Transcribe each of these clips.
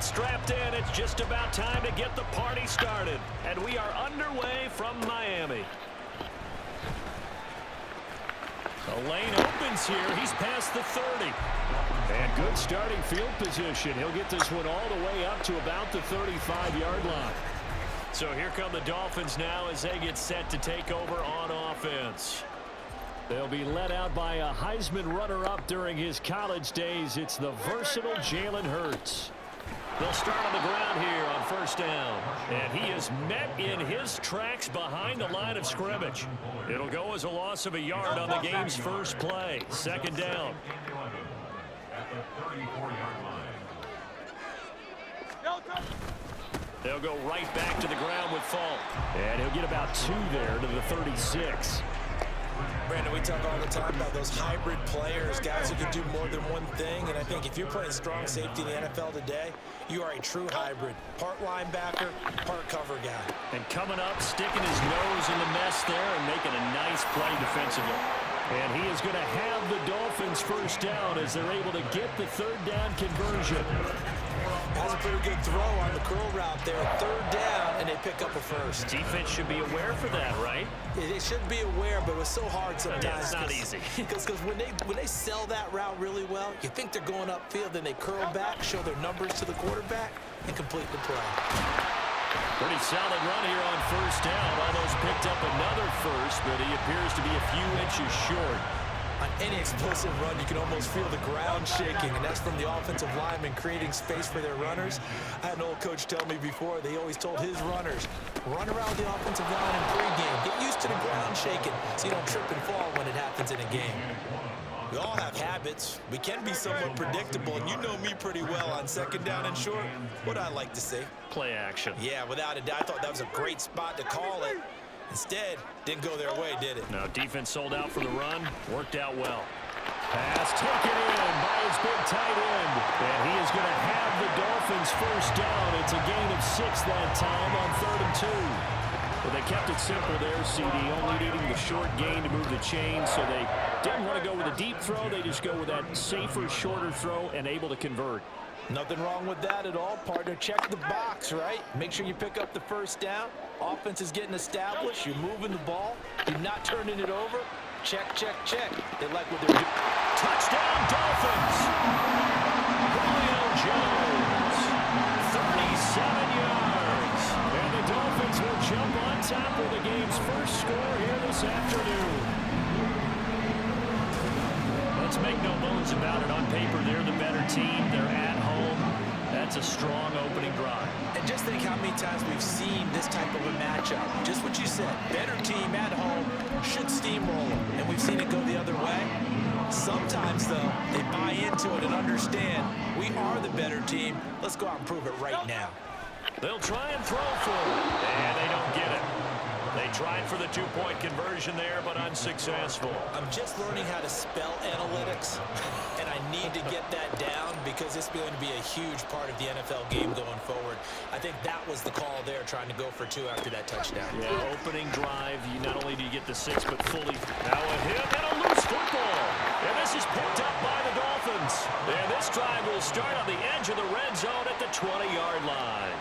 get strapped in. It's just about time to get the party started. And we are underway from Miami. The lane opens here. He's past the 30. And good starting field position. He'll get this one all the way up to about the 35-yard line. So here come the Dolphins now as they get set to take over on offense. They'll be led out by a Heisman runner-up during his college days. It's the versatile Jalen Hurts. They'll start on the ground here on first down. And he is met in his tracks behind the line of scrimmage. It'll go as a loss of a yard on the game's first play. Second down. They'll go right back to the ground with Falk. And he'll get about 2 there to the 36. Brandon, we talk all the time about those hybrid players, guys who can do more than one thing. And I think if you're playing strong safety in the NFL today, you are a true hybrid. Part linebacker, part cover guy. And coming up, sticking his nose in the mess there and making a nice play defensively. And he is going to have the Dolphins first down as they're able to get the third down conversion. Has a pretty good throw on the curl route there. Third down, and they pick up a first. Defense should be aware for that, right? They should be aware, but it was so hard sometimes. Yeah, it's not easy. Because when they sell that route really well, you think they're going upfield, then they curl back, show their numbers to the quarterback, and complete the play. Pretty solid run here on first down. Almost picked up another first, but he appears to be a few inches short. On any explosive run, you can almost feel the ground shaking, and that's from the offensive linemen creating space for their runners. I had an old coach tell me before, they always told his runners, run around the offensive line in pregame. Get used to the ground shaking so you don't trip and fall when it happens in a game. We all have habits. We can be somewhat predictable, and you know me pretty well on second down and short. What I like to say? Play action. Yeah, without a doubt. I thought that was a great spot to call it. Instead, didn't go their way, did it? No, defense sold out for the run. Worked out well. Pass taken in by his big tight end. And he is going to have the Dolphins first down. It's a gain of 6 that time on 3rd and 2. Well, they kept it simple there, CD, only needing the short gain to move the chain, so they didn't want to go with a deep throw. They just go with that safer, shorter throw and able to convert. Nothing wrong with that at all, partner. Check the box, right? Make sure you pick up the first down. Offense is getting established. You're moving the ball. You're not turning it over. Check, check, check. They like what they're doing. Touchdown, Dolphins! Julio Jones, 37 yards. And the Dolphins will jump on top of the game's first score here this afternoon. Let's make no bones about it. On paper, they're the better team. They're at home. That's a strong opening drive. And just think how many times we've seen this type of a matchup. Just what you said. Better team at home should steamroll them. And we've seen it go the other way. Sometimes, though, they buy into it and understand we are the better team. Let's go out and prove it right now. They'll try and throw for it. And they don't get it. They tried for the two-point conversion there, but unsuccessful. I'm just learning how to spell analytics, and I need to get that down because it's going to be a huge part of the NFL game going forward. I think that was the call there, trying to go for 2 after that touchdown. Yeah, opening drive, you not only do you get the 6, but fully. Now a hit and a loose football. And this is picked up by the Dolphins. And this drive will start on the edge of the red zone at the 20-yard line.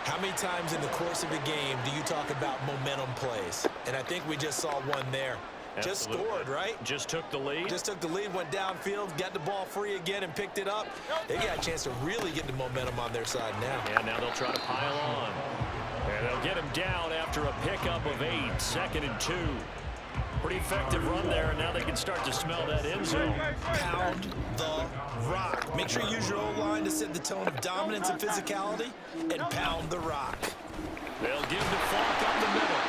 How many times in the course of a game do you talk about momentum plays? And I think we just saw one there. Absolutely. Just scored, right? Just took the lead. Just took the lead, went downfield, got the ball free again and picked it up. They got a chance to really get the momentum on their side now. And now they'll try to pile on. And they'll get him down after a pickup of 8, 2nd and 2. Pretty effective run there, and now they can start to smell that end zone. Pound the rock. Make sure you use your O-line to set the tone of dominance and physicality, and pound the rock. They'll give to Falk up the middle.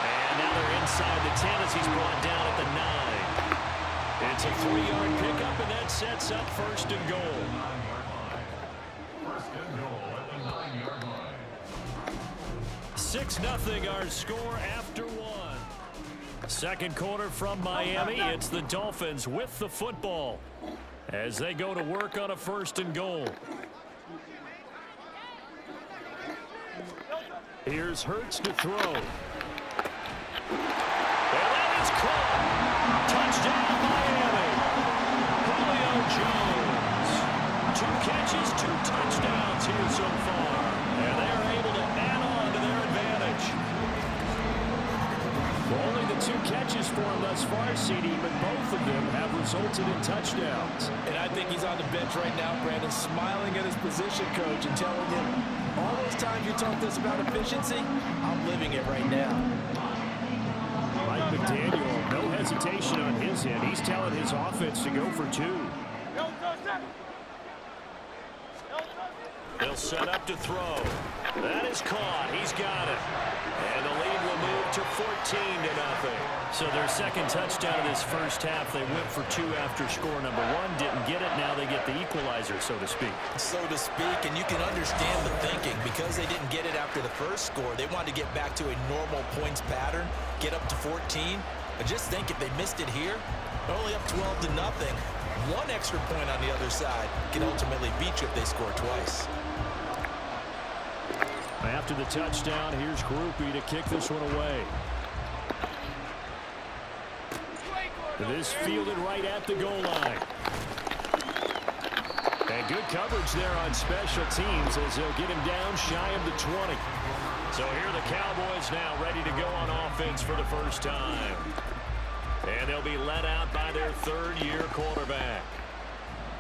And now they're inside the 10 as he's brought down at the 9. It's a 3-yard pickup, and that sets up 1st and goal. 6-0 our score after 1. Second quarter from Miami. It's the Dolphins with the football as they go to work on a 1st and goal. Here's Hurts to throw. And that is caught. Touchdown, Miami. Julio Jones. 2 catches, 2 touchdowns here so far. And they are able to add on to their advantage. Only the 2 catches for him thus far, CD, but both of them have resulted in touchdowns. And I think he's on the bench right now, Brandon, smiling at his position coach and telling him, all those times you talked to us about efficiency, I'm living it right now. Mike McDaniel, no hesitation on his end. He's telling his offense to go for 2. He'll set up to throw. That is caught. He's got it. And the lead will move to 14-0. So their second touchdown of this first half, they went for 2 after score number 1. Didn't get it. Now they get the equalizer, so to speak. So to speak, and you can understand the thinking. Because they didn't get it after the first score, they wanted to get back to a normal points pattern, get up to 14. But just think, if they missed it here, they're only up 12-0. 1 extra point on the other side can ultimately beat you if they score twice. After the touchdown, here's Groupie to kick this one away. This fielded right at the goal line. And good coverage there on special teams as they'll get him down shy of the 20. So here are the Cowboys now ready to go on offense for the first time. And they'll be led out by their 3rd-year quarterback.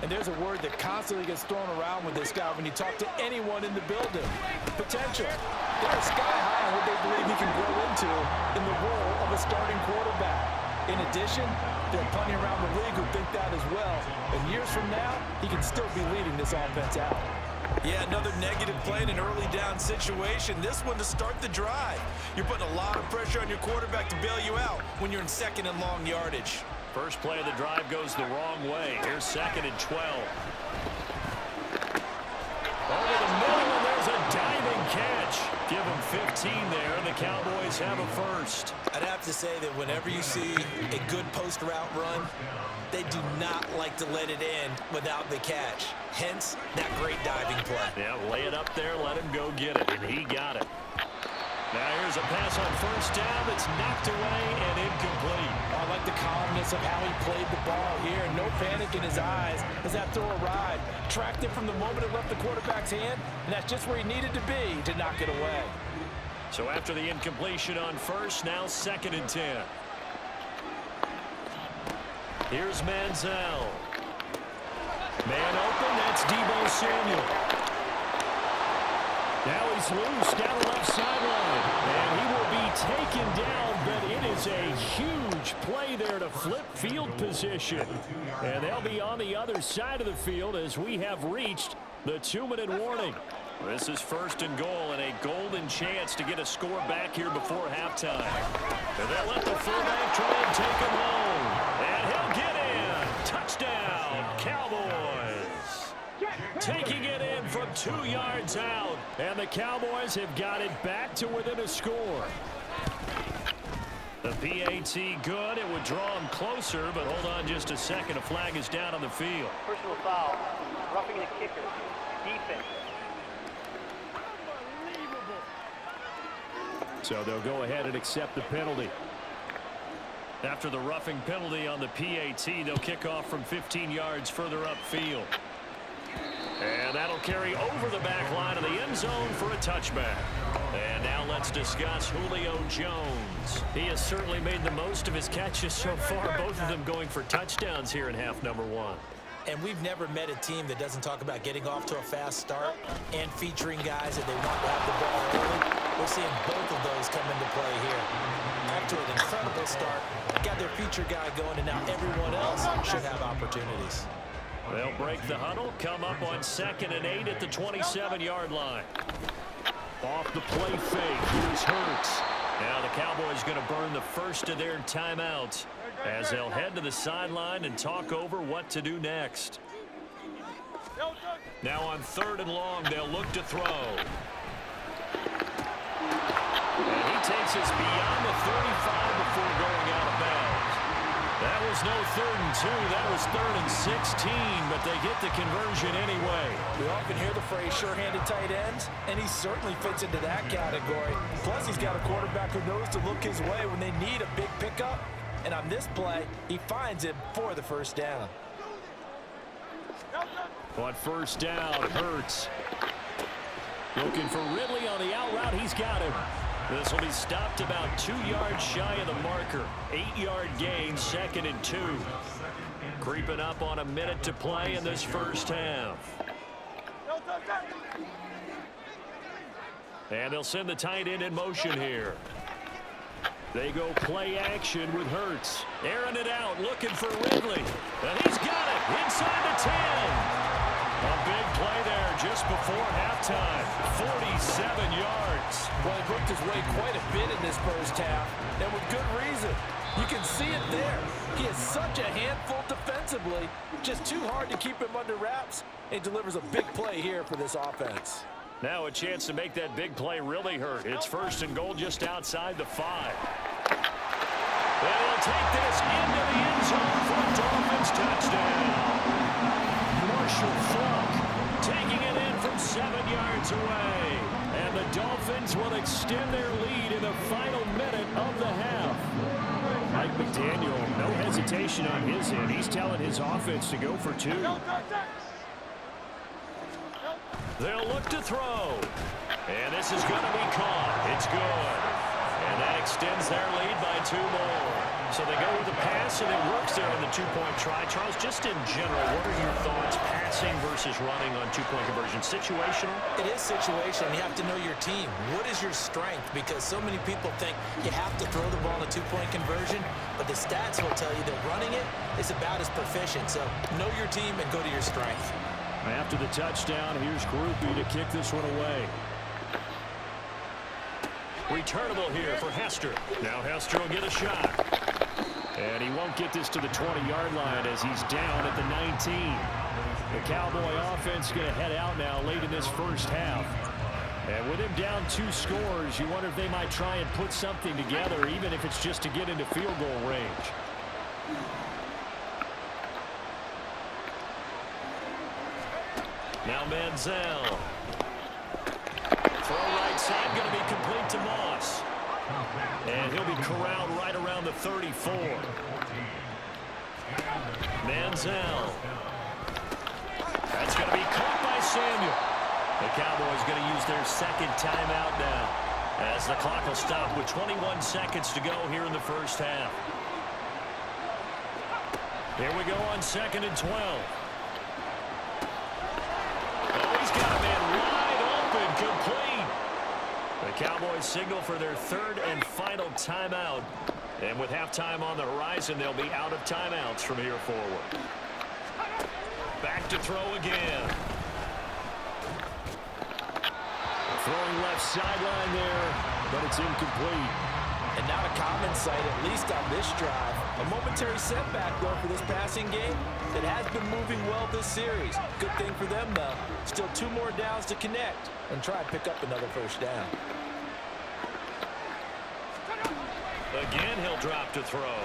And there's a word that constantly gets thrown around with this guy when you talk to anyone in the building. Potential. They're sky high on what they believe he can grow into in the role of a starting quarterback. In addition, there are plenty around the league who think that as well. And years from now, he can still be leading this offense out. Yeah, another negative play in an early down situation. This one to start the drive. You're putting a lot of pressure on your quarterback to bail you out when you're in 2nd and long yardage. First play of the drive goes the wrong way. Here's 2nd and 12. Over the middle, and there's a diving catch. Give them 15 there. The Cowboys have a first. I'd have to say that whenever you see a good post route run, they do not like to let it in without the catch. Hence, that great diving play. Yeah, lay it up there, let him go get it, and he got it. Now here's a pass on first down that's knocked away and incomplete. I like the calmness of how he played the ball here. No panic in his eyes as that throw arrived. Tracked it from the moment it left the quarterback's hand, and that's just where he needed to be to knock it away. So after the incompletion on first, now 2nd and 10. Here's Manziel. Man open, that's Deebo Samuel. Now he's loose down the left sideline. And he will be taken down, but it is a huge play there to flip field position. And they'll be on the other side of the field as we have reached the 2-minute warning. This is 1st and goal and a golden chance to get a score back here before halftime. And they'll let the fullback try and take him home. And he'll get in. Touchdown, Cowboys. Taking it in from 2 yards out. And the Cowboys have got it back to within a score. The PAT good. It would draw him closer, but hold on just a second. A flag is down on the field. Personal foul. Roughing the kicker. Defense. So they'll go ahead and accept the penalty. After the roughing penalty on the PAT, they'll kick off from 15 yards further upfield. And that'll carry over the back line of the end zone for a touchback. And now let's discuss Julio Jones. He has certainly made the most of his catches so far, both of them going for touchdowns here in half number 1. And we've never met a team that doesn't talk about getting off to a fast start and featuring guys that they want to have the ball early. We're seeing both of those come into play here. After an incredible start, got their feature guy going, and now everyone else should have opportunities. They'll break the huddle, come up on 2nd and 8 at the 27-yard line. Off the play fake, here's Hurts. Now the Cowboys going to burn the first of their timeouts as they'll head to the sideline and talk over what to do next. Now on 3rd and long, they'll look to throw. And he takes us beyond the 35 before going out of bounds. That was no 3rd and 2. That was 3rd and 16, but they get the conversion anyway. We often hear the phrase sure-handed tight ends, and he certainly fits into that category. Plus, he's got a quarterback who knows to look his way when they need a big pickup. And on this play, he finds him for the first down. On 1st down, Hurts. Looking for Ridley on the out route. He's got him. This will be stopped about 2 yards shy of the marker. 8-yard gain, 2nd and 2. Creeping up on a minute to play in this first half. And they'll send the tight end in motion here. They go play action with Hurts. Airing it out, looking for Ridley. And he's got it inside the 10. A big play there just before halftime. 47 yards. Well, he worked his way quite a bit in this first half, and with good reason. You can see it there. He is such a handful defensively. Just too hard to keep him under wraps, and delivers a big play here for this offense. Now a chance to make that big play really hurt. It's 1st and goal just outside the 5. They'll take this into the end zone for a Dolphins touchdown. Marshall Faulk taking it in from 7 yards away. And the Dolphins will extend their lead in the final minute of the half. Mike McDaniel, no hesitation on his end. He's telling his offense to go for 2. They'll look to throw. And this is going to be caught. It's good. And that extends their lead by 2 more. So they go with the pass, and it works there on the 2-point try. Charles, just in general, what are your thoughts passing versus running on 2-point conversion? Situational? It is situational. You have to know your team. What is your strength? Because so many people think you have to throw the ball in a 2-point conversion, but the stats will tell you that running it is about as proficient. So know your team and go to your strength. After the touchdown, here's Groupie to kick this one away. Returnable here for Hester. Now Hester will get a shot. And he won't get this to the 20-yard line as he's down at the 19. The Cowboy offense going to head out now late in this first half. And with him down 2 scores, you wonder if they might try and put something together, even if it's just to get into field goal range. Now Manziel. Throw right side going to be complete to Moss. And he'll be corralled right around the 34. Manziel. That's going to be caught by Samuel. The Cowboys going to use their 2nd timeout now, as the clock will stop with 21 seconds to go here in the first half. Here we go on 2nd and 12. Oh, he's got a man wide open, complete. The Cowboys signal for their 3rd and final timeout. And with halftime on the horizon, they'll be out of timeouts from here forward. Back to throw again. Throwing left sideline there, but it's incomplete. And not a common sight, at least on this drive. A momentary setback, though, for this passing game that has been moving well this series. Good thing for them, though. Still 2 more downs to connect and try and pick up another first down. Again, he'll drop to throw.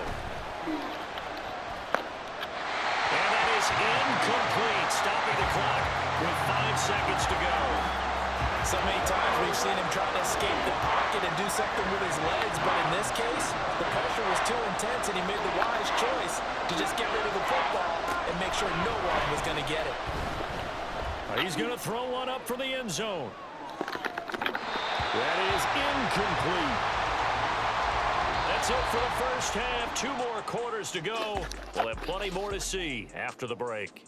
And that is incomplete, stopping the clock with 5 seconds to go. So many times we've seen him trying to escape the pocket and do something with his legs, but in this case, the pressure was too intense and he made the wise choice to just get rid of the football and make sure no one was going to get it. He's going to throw one up for the end zone. That is incomplete. That's it for the first half. 2 more quarters to go. We'll have plenty more to see after the break.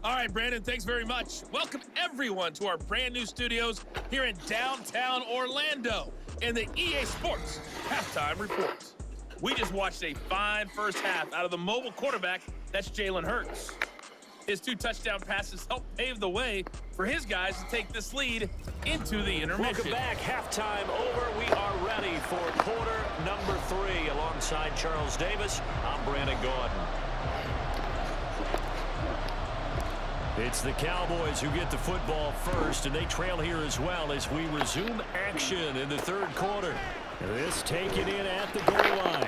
All right, Brandon, thanks very much. Welcome, everyone, to our brand new studios here in downtown Orlando in the EA Sports Halftime Report. We just watched a fine first half out of the mobile quarterback. That's Jalen Hurts. His 2 touchdown passes helped pave the way for his guys to take this lead into the intermission. Welcome back. Halftime over. We are ready for quarter number 3. Alongside Charles Davis, I'm Brandon Gordon. It's the Cowboys who get the football first, and they trail here as well as we resume action in the 3rd quarter. This taken in at the goal line.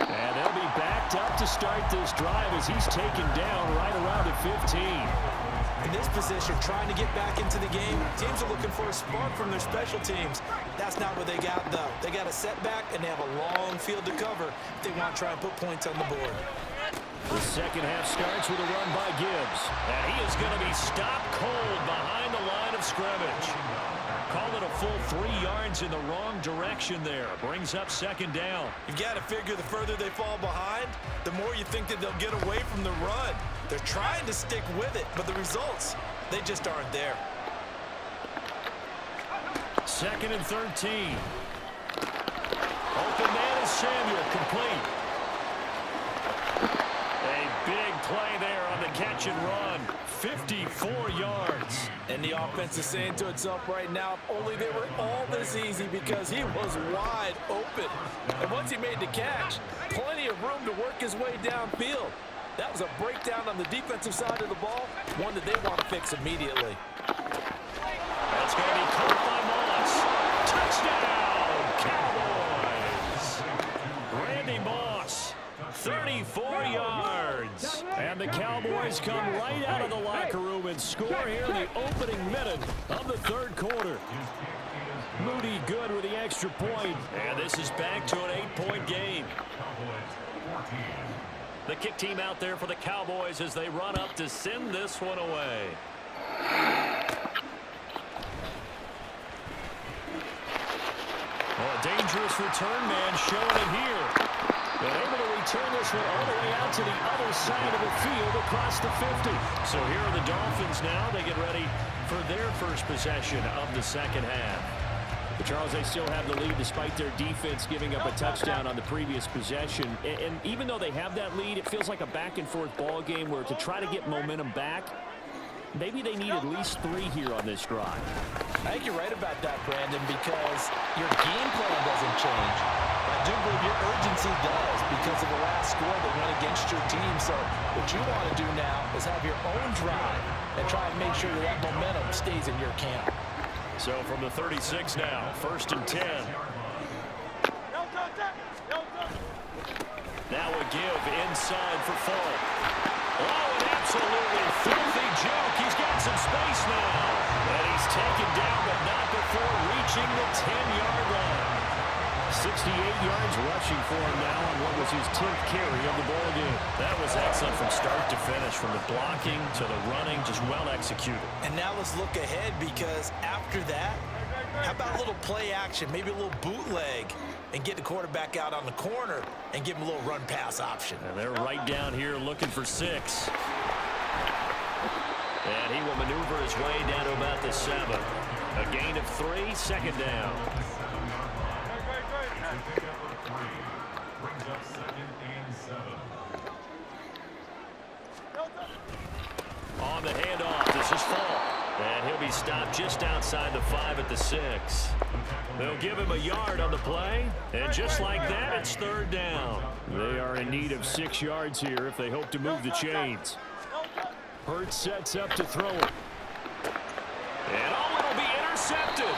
And they'll be backed up to start this drive as he's taken down right around the 15. In this position, trying to get back into the game, teams are looking for a spark from their special teams. That's not what they got, though. They got a setback, and they have a long field to cover if they want to try and put points on the board. The second half starts with a run by Gibbs. And he is going to be stopped cold behind the line of scrimmage. Call it a full 3 yards in the wrong direction there. Brings up second down. You've got to figure the further they fall behind, the more you think that they'll get away from the run. They're trying to stick with it, but the results, they just aren't there. Second and 13. Open man is Samuel, complete. A big play there on the catch and run. 54 yards. And the offense is saying to itself right now, if only they were all this easy, because he was wide open. And once he made the catch, plenty of room to work his way downfield. That was a breakdown on the defensive side of the ball, one that they want to fix immediately. That's going to be caught by Moss. Touchdown, Cowboys. Randy Moss, 34 yards. And the Cowboys come right out of the locker room and score here in the opening minute of the third quarter. Moody good with the extra point. And this is back to an 8-point game. The kick team out there for the Cowboys as they run up to send this one away. A dangerous return man showing it here. But able to return this one all the way out to the other side of the field across the 50. So here are the Dolphins now. They get ready for their first possession of the second half. But Charles, they still have the lead despite their defense giving up a touchdown on the previous possession. And even though they have that lead, it feels like a back-and-forth ball game where to try to get momentum back, maybe they need at least 3 here on this drive. I think you're right about that, Brandon, because your game plan doesn't change. I do believe your urgency does because of the last score that went against your team. So what you want to do now is have your own drive and try and make sure that momentum stays in your camp. So from the 36 now, 1st and 10. Now a give inside for Falk. Oh, an absolutely filthy joke. He's got some space now. And he's taken down, but not before reaching the 10-yard line. 68 yards rushing for him now on what was his 10th carry of the ball game. That was excellent from start to finish, from the blocking to the running, just well executed. And now let's look ahead, because after that, how about a little play action, maybe a little bootleg, and get the quarterback out on the corner and give him a little run pass option. And they're right down here looking for 6. And he will maneuver his way down to about the 7. A gain of 3, second down. On the handoff, this is Falk. And he'll be stopped just outside the 5 at the 6. They'll give him a yard on the play. And just like that, it's 3rd down. They are in need of 6 yards here if they hope to move the chains. Hurts sets up to throw it. And oh, it'll be intercepted.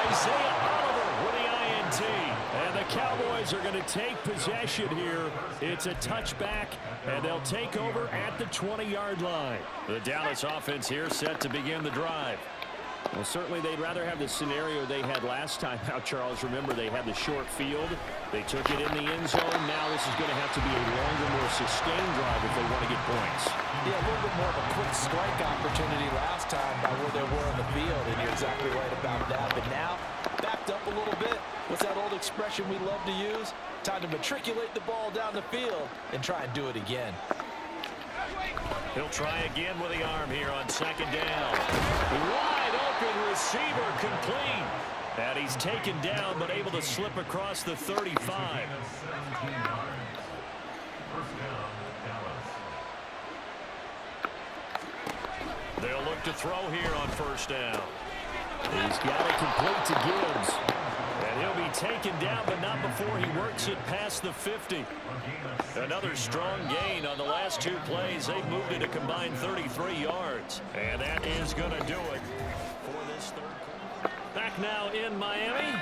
Isaiah Oliver with the INT. And the Cowboys are going to take possession here. It's a touchback, and they'll take over at the 20-yard line. The Dallas offense here set to begin the drive. Well, certainly they'd rather have the scenario they had last time out, Charles. Remember, they had the short field. They took it in the end zone. Now this is going to have to be a longer, more sustained drive if they want to get points. Yeah, a little bit more of a quick strike opportunity last time by where they were on the field, and you're exactly right about that. But now, backed up a little bit. What's that old expression we love to use? Time to matriculate the ball down the field and try and do it again. He'll try again with the arm here on 2nd down. Wide open receiver, complete. And he's taken down, but able to slip across the 35. They'll look to throw here on 1st down. He's got it complete to Gibbs. And he'll be taken down, but not before he works it past the 50. Another strong gain on the last 2 plays. They've moved it a combined 33 yards. And that is going to do it for this 3rd quarter. Back now in Miami.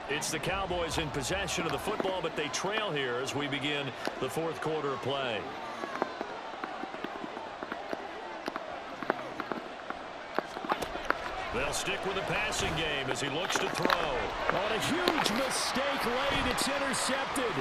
It's the Cowboys in possession of the football, but they trail here as we begin the 4th quarter of play. They'll stick with the passing game as he looks to throw. On a huge mistake late, it's intercepted.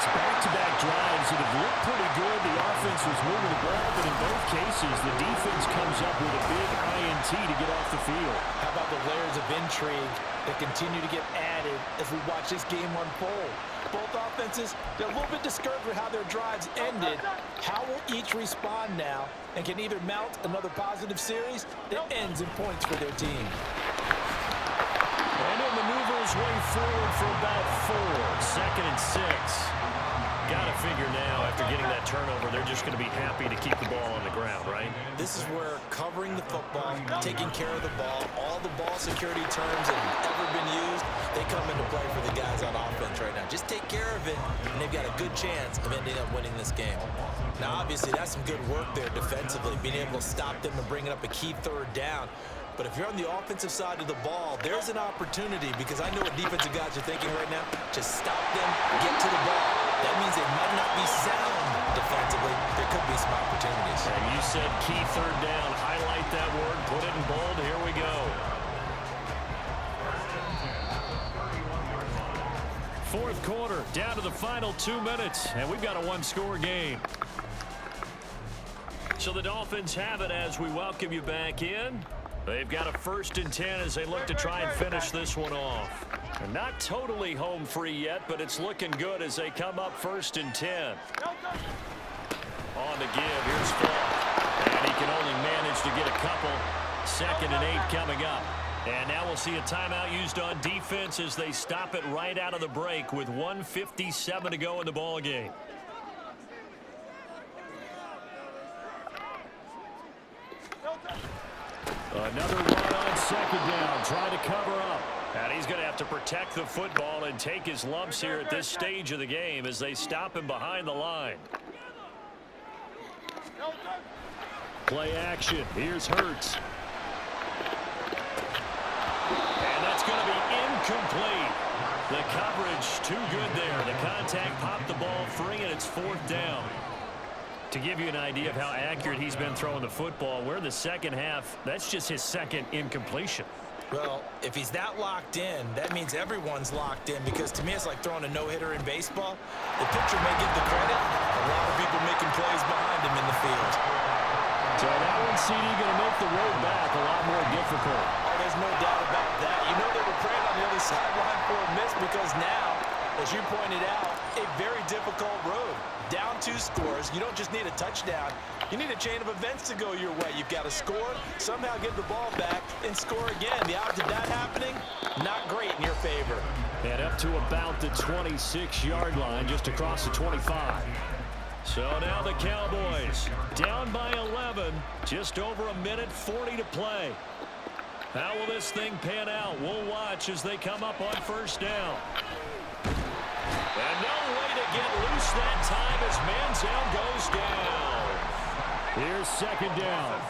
It's back-to-back drives that have looked pretty good. The offense was moving the ball, but in both cases, the defense comes up with a big INT to get off the field. How about the layers of intrigue that continue to get added as we watch this game unfold? Both offenses, they're a little bit discouraged with how their drives ended. How will each respond now and can either mount another positive series that ends in points for their team? And he'll maneuver his way forward for about 4. 2nd and 6. Got to figure now, after getting that turnover, they're just going to be happy to keep the ball on the ground, right? This is where covering the football, taking care of the ball, all the ball security terms that have ever been used, they come into play for the guys on offense right now. Just take care of it, and they've got a good chance of ending up winning this game. Now, obviously, that's some good work there defensively, being able to stop them and bringing up a key 3rd down. But if you're on the offensive side of the ball, there's an opportunity, because I know what defensive guys are thinking right now. Just stop them, get to the ball. That means they might not be sound defensively. There could be some opportunities. And you said key 3rd down. Highlight that word, put it in bold. Here we go. 4th quarter, down to the final 2 minutes, and we've got a 1-score game. So the Dolphins have it as we welcome you back in. They've got a 1st and 10 as they look to try and finish this one off. And not totally home free yet, but it's looking good as they come up 1st and 10. On the give, here's Falk. And he can only manage to get a couple. 2nd and 8 coming up. And now we'll see a timeout used on defense as they stop it right out of the break with 1:57 to go in the ball game. Another run on 2nd down, trying to cover up. And he's going to have to protect the football and take his lumps here at this stage of the game as they stop him behind the line. Play action. Here's Hurts. And that's going to be incomplete. The coverage too good there. The contact popped the ball free, and it's 4th down. To give you an idea of how accurate he's been throwing the football, we're in the 2nd half. That's just his 2nd incompletion. Well, if he's that locked in, that means everyone's locked in, because to me it's like throwing a no-hitter in baseball. The pitcher may get the credit. A lot of people making plays behind him in the field. So that one, CD, going to make the road back a lot more difficult. Oh, there's no doubt about that. You know they were praying on the other sideline for a miss, because now, as you pointed out, a very difficult road. Down 2 scores. You don't just need a touchdown. You need a chain of events to go your way. You've got to score, somehow get the ball back, and score again. The odds of that happening, not great in your favor. And up to about the 26-yard line, just across the 25. So now the Cowboys down by 11, just over 1:40 to play. How will this thing pan out? We'll watch as they come up on 1st down. And no way to get loose that time as Manziel goes down. Here's 2nd down.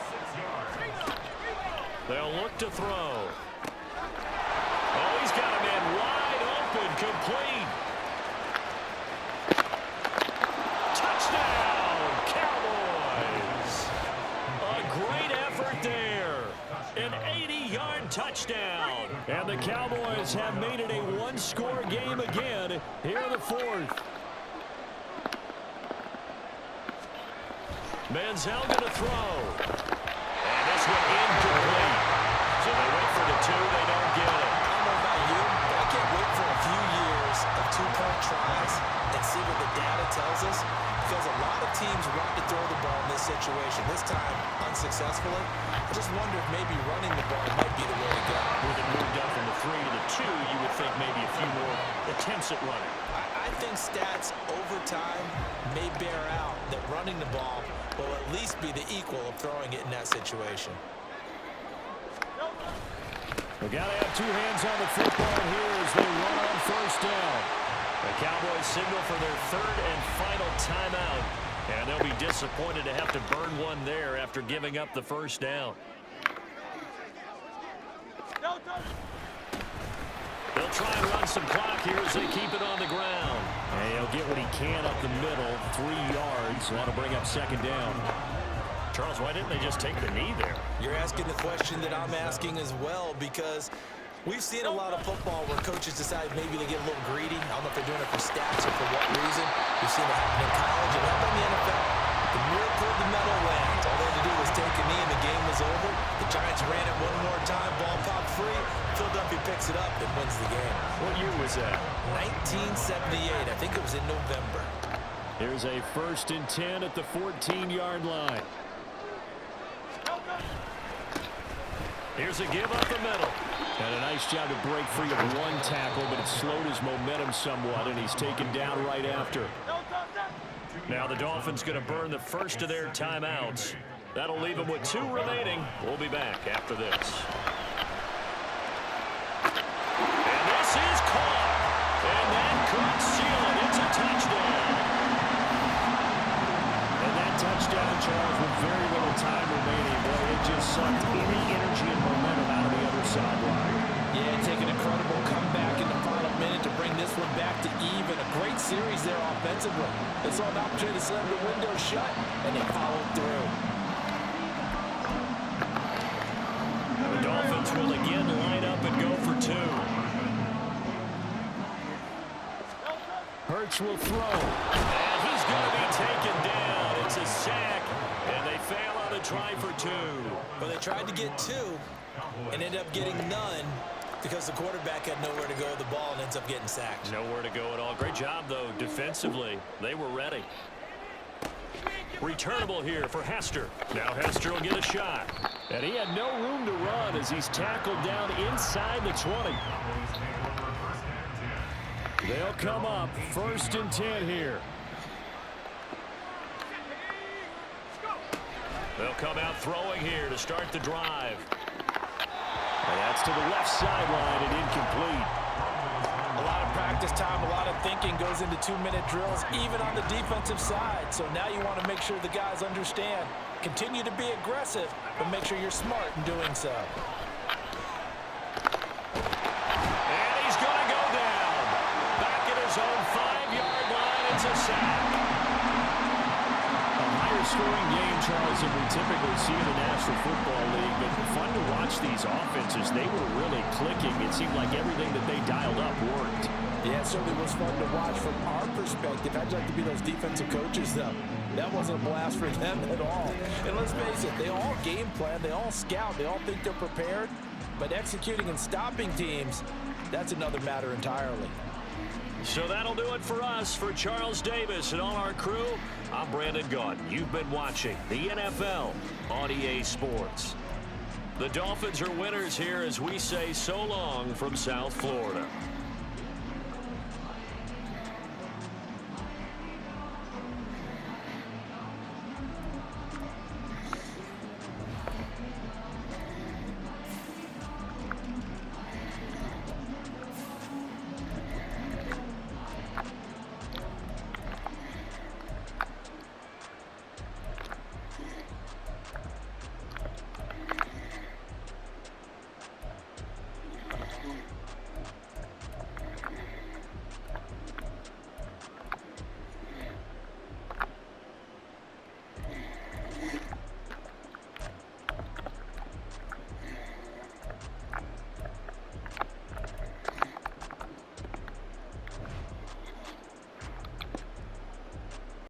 They'll look to throw. Oh, he's got a man wide open, complete. Touchdown, Cowboys. A great effort there. An 80-yard touchdown. And the Cowboys have made it a 1-score game again here in the 4th. Manziel going to throw. And this one incomplete. So they wait for the 2. They don't get it. I don't know about you, but I can't wait for a few years of 2-point tries and see what the data tells us, because a lot of teams want to throw the ball in this situation. This time, unsuccessfully. I just wonder if maybe running the ball might be the way to go. With it moved up from the 3 to the 2, you would think maybe a few more attempts at running. I think stats over time may bear out that running the ball will at least be the equal of throwing it in that situation. We got to have 2 hands on the football here as they run on 1st down. The Cowboys signal for their 3rd and final timeout. And they'll be disappointed to have to burn one there after giving up the 1st down. They'll try and run some clock here as they keep it on the ground. And he'll get what he can up the middle, 3 yards. So that'll bring up 2nd down. Charles, why didn't they just take the knee there? You're asking the question that I'm asking as well, because We've seen a lot of football where coaches decide maybe they get a little greedy. I don't know if they're doing it for stats or for what reason. We've seen it happen in college and happen in the NFL. The miracle of the medal lands. All they had to do was take a knee and the game was over. The Giants ran it one more time. Ball popped free. Philadelphia picks it up and wins the game. What year was that? 1978. I think it was in November. Here's a 1st and 10 at the 14-yard line. Here's a give up the middle. And a nice job to break free of one tackle, but it slowed his momentum somewhat, and he's taken down right after. Now the Dolphins going to burn the first of their timeouts. That'll leave them with 2 remaining. We'll be back after this. And this is caught. And that could seal it. It's a touchdown. And that touchdown, Charles, with very little time remaining. Boy, it just sucked any energy and momentum out of the other sideline. Yeah, take an incredible comeback in the final minute to bring this one back to even. A great series there offensively. They saw an opportunity to slam the window shut, and they followed through. The Dolphins will again line up and go for 2. Hurts will throw. And he's going to be taken down. It's a sack, and they fail on a try for 2. Well, they tried to get 2 and ended up getting none because the quarterback had nowhere to go with the ball and ends up getting sacked. Nowhere to go at all. Great job, though, defensively. They were ready. Returnable here for Hester. Now Hester will get a shot. And he had no room to run as he's tackled down inside the 20. They'll come up 1st and 10 here. They'll come out throwing here to start the drive. And that's to the left sideline and incomplete. A lot of practice time, a lot of thinking goes into 2-minute drills, even on the defensive side. So now you want to make sure the guys understand. Continue to be aggressive, but make sure you're smart in doing so. And he's going to go down. Back at his own 5-yard line. It's a sack. A higher scoring game, Charles, than we typically see in the National Football League. But fun to watch these offenses. They were really clicking. It seemed like everything that they dialed up worked. Yeah, it certainly was fun to watch from our perspective. I'd like to be those defensive coaches, though. That wasn't a blast for them at all. And let's face it, they all game plan, they all scout, they all think they're prepared. But executing and stopping teams, that's another matter entirely. So that'll do it for us. For Charles Davis and all our crew, I'm Brandon Gaudin. You've been watching the NFL on EA Sports. The Dolphins are winners here as we say so long from South Florida.